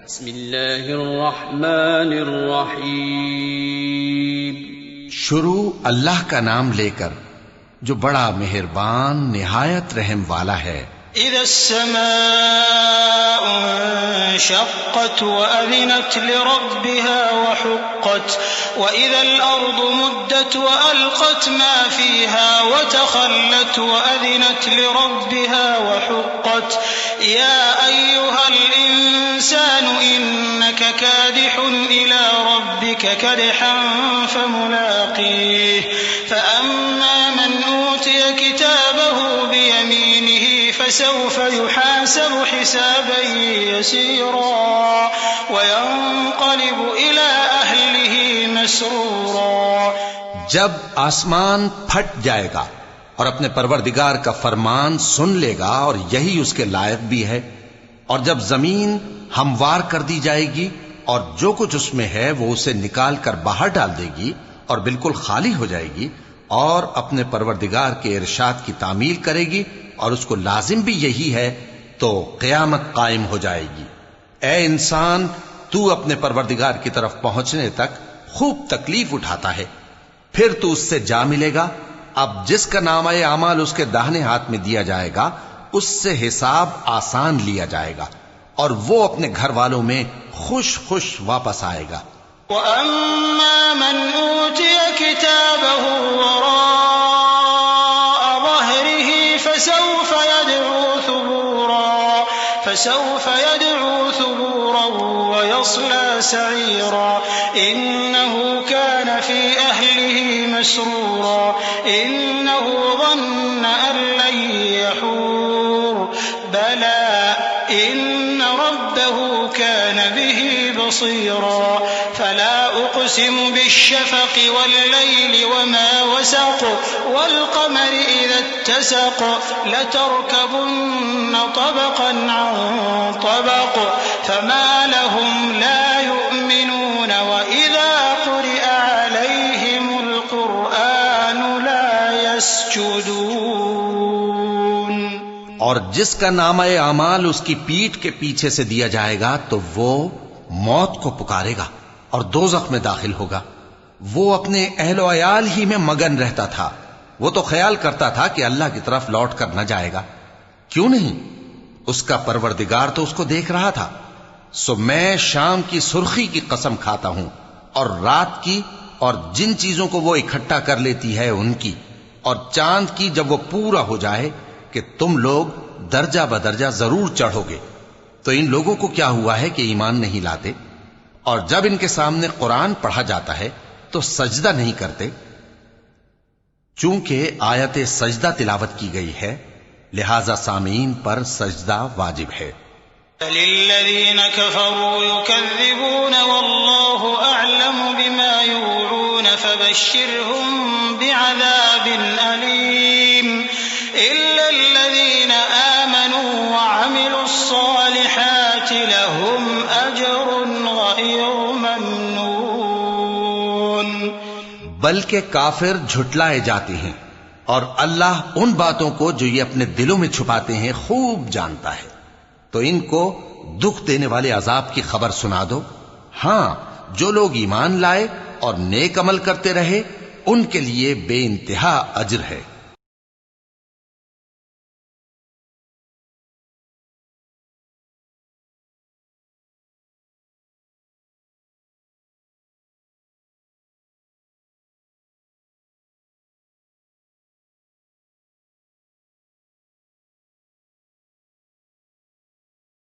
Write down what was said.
بسم اللہ الرحمن الرحیم. شروع اللہ کا نام لے کر جو بڑا مہربان نہایت رحم والا ہے. اذا السماء انشقت وأذنت لربها وحقت وإذا الأرض مدت وألقت ما فيها وتخلت وأذنت لربها وحقت يا أيها الإنسان إنك كادح إلى ربك كدحا فملاقيه فأما من أوتي كتابه بيمينه فسوف يحاسب حسابا يسيرا وينقلب إلى أهله مسرورا. جب آسمان پھٹ جائے گا اور اپنے پروردگار کا فرمان سن لے گا اور یہی اس کے لائق بھی ہے، اور جب زمین ہموار کر دی جائے گی اور جو کچھ اس میں ہے وہ اسے نکال کر باہر ڈال دے گی اور بالکل خالی ہو جائے گی اور اپنے پروردگار کے ارشاد کی تعمیل کرے گی اور اس کو لازم بھی یہی ہے، تو قیامت قائم ہو جائے گی. اے انسان، تو اپنے پروردگار کی طرف پہنچنے تک خوب تکلیف اٹھاتا ہے، پھر تو اس سے جا ملے گا. اب جس کا نامہ اعمال اس کے داہنے ہاتھ میں دیا جائے گا اس سے حساب آسان لیا جائے گا اور وہ اپنے گھر والوں میں خوش خوش واپس آئے گا. وَأَمَّا مَنْ أُوتِيَ كِتَابَهُ وَرَاءَ ظَهْرِهِ فسوف يدعو ثبورا ويصلى سعيرا إنه كان في أهله مسرورا إنه ظن أن لن يحور بلى إن ربه كان به بصيرا. فلا أقسم بالشفق والليل وما وسق والقمر إذا اتسق لتركبن طبقا عن طبق فما لهم لا يؤمنون وإذا قرئ عليهم القرآن لا يسجدون. اور جس کا نامہ اعمال اس کی پیٹھ کے پیچھے سے دیا جائے گا تو وہ موت کو پکارے گا اور دوزخ میں داخل ہوگا. وہ اپنے اہل و عیال ہی میں مگن رہتا تھا. وہ تو خیال کرتا تھا کہ اللہ کی طرف لوٹ کر نہ جائے گا. کیوں نہیں؟ اس کا پروردگار تو اس کو دیکھ رہا تھا. سو میں شام کی سرخی کی قسم کھاتا ہوں اور رات کی اور جن چیزوں کو وہ اکٹھا کر لیتی ہے ان کی، اور چاند کی جب وہ پورا ہو جائے کہ تم لوگ درجہ بدرجہ ضرور چڑھو گے. تو ان لوگوں کو کیا ہوا ہے کہ ایمان نہیں لاتے؟ اور جب ان کے سامنے قرآن پڑھا جاتا ہے تو سجدہ نہیں کرتے. چونکہ آیت سجدہ تلاوت کی گئی ہے لہذا سامعین پر سجدہ واجب ہے. للذین كفروا يكذبون والله أعلم بما يوعون فبشرهم بعذاب أليم إلا الذين آمنوا وعملوا الصالحات لهم أجر غير ممنون. بلکہ کافر جھٹلائے جاتے ہیں اور اللہ ان باتوں کو جو یہ اپنے دلوں میں چھپاتے ہیں خوب جانتا ہے. تو ان کو دکھ دینے والے عذاب کی خبر سنا دو. ہاں، جو لوگ ایمان لائے اور نیک عمل کرتے رہے ان کے لیے بے انتہا اجر ہے.